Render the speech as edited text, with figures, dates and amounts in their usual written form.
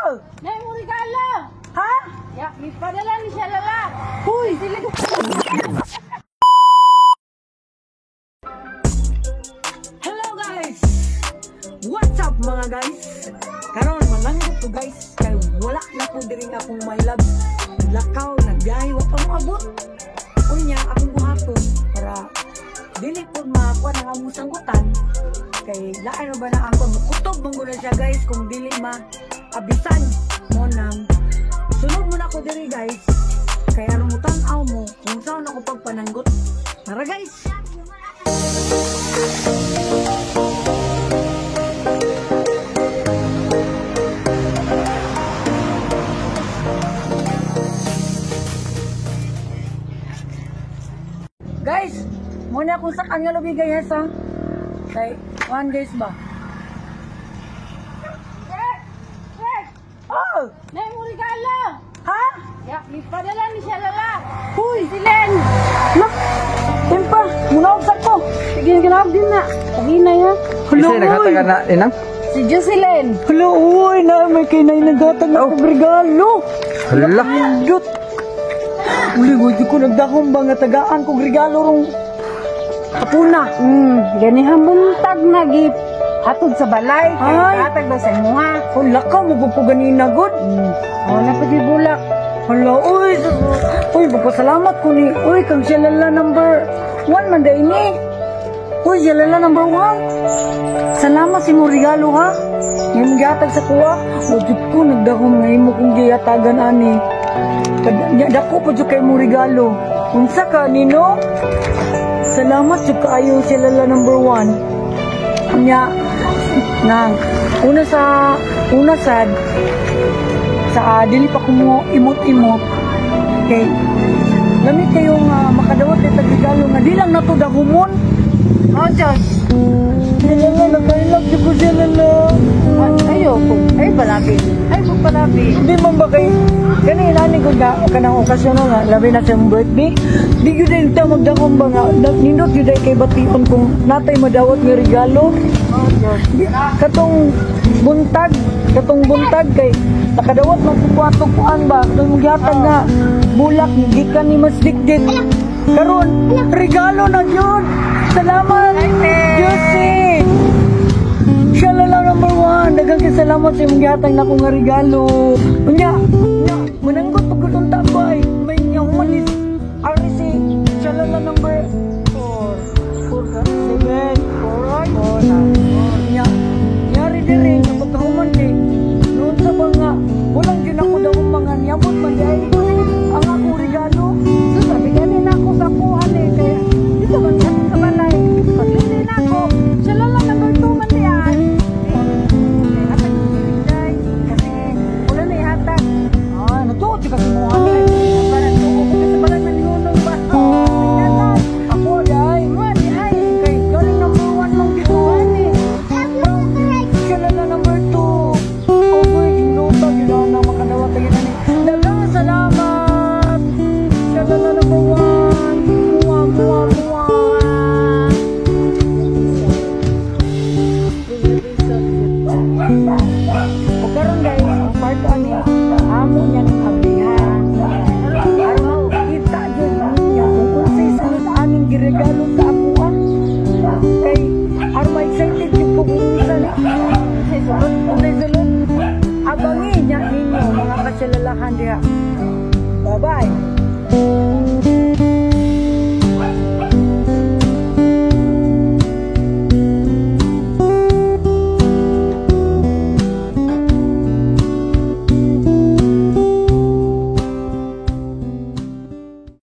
Oh! Nay mo regalo. Ha? Ya, ipadala ni siya lala. Uy! Hello guys! What's up mga guys? Karon mananggot ko guys. Kaya wala na po diri nga akong my love. Lakaw, nagbiyahe, wala pa mo abot. Unya, akong buhaton para dili po makuha ng among sanggutan. Kay laan ba na ako kutob mong na siya guys kung dili ma-abisan mo nang sunod mo na ako diri guys. Kaya anong utang-aw mo kung saan ako pagpananggot. Tara guys! Guys, muna akong sa kanya labi guys ha. Kay 1 days ba? Oh! Nay mo regalo. Ha? Ya, ipadala ni siya lala. Uy! Silen! Nak! Tempa! Munawag sa ko! Sige, ginawag din na. Pagina ya. Hello, Kasi naghatag na inang? Si Jocelyn. Hello, uy! Na, may kinay nagatag na akong regalo! Hala! Dut! Uli, di ko nagdakong ba nga tagaan kong regalo rong kapuna. Ganihan buntag na gip. Hatod sa balay. Ay. Hatag ba sa imuha. Kung lakaw, magpupuganina good. Wala pa di bulak. Hala, uy! Uy, magpasalamat ko ni... Uy, kang siya lala number 1 man day ni. Uy, siya lala number 1. Salamat si mo regalo ha. Ngayon magyatag sa kuha. Ujud ko, nagdahong ngayon mo kong giyatagan ani. Dako po dyan kayo mo regalo. Unsa ka, Nino? Salamat dyan kaayo siya lala number 1. Kanya, nang, una sad, sa dili pa ko mo imot-imot. Okay. Lamit kayong makadawat na tagregalo nga di lang nato dahumon. Oh, Diyos. Sila nga, nakailag di ko sila na. Ayoko. Ay, palabi. Ay, palabi. Hindi man ba kayo, kanina ni ko na kanang okasyon nga, labi na siyang birthday. Di ko din ito magdakong ba nga, nindot yun kay bation kung natay madawat ng regalo. Oh, Diyos. Katong buntag kay nakadawat magkukuha-tukuan ba katong magyatag nga bulak gikan ni Mas Dikdik karon regalo na yun. Salamat Josie. Siya lang number 1. Daghang salamat sa imong gihatag na akong regalo. Unya mananggot pagkudunta ba ay may humanis RC siya lang number 4 ka 7 4 nya nyari diri sa pagkahuman kay noon sa mga walang din ako daw mga niyabot man di ay ang akong regalo. So, sabi ganin ako sa kuhan eh. Kaya, dito man yan sa balay. Paglinin ako. Siya lang number 2 man diyan. Hatag yung siligday. Kasi, wala na ihatag. Ah, natuot siya kasi mo ano eh. Parang tuko ko sa balay manlunong ba? Ako day. Mga di ay. Kay galing number 1 lang gituan eh. Siya lang na number 2. Oh boy, ginota gila na makadawat lagi na ni. Dagang salamat. Siya lang na number 1. Muwa. O karon guys, ang part ani amo niya ng abihan. Araw kita jud niya kung unsay sunod aning giregalo sa ako ah. Kay aron excited jud ko kung unsa na. Unsay sulod. Abangi niya ninyo mga kasilalahan diha. Bye-bye.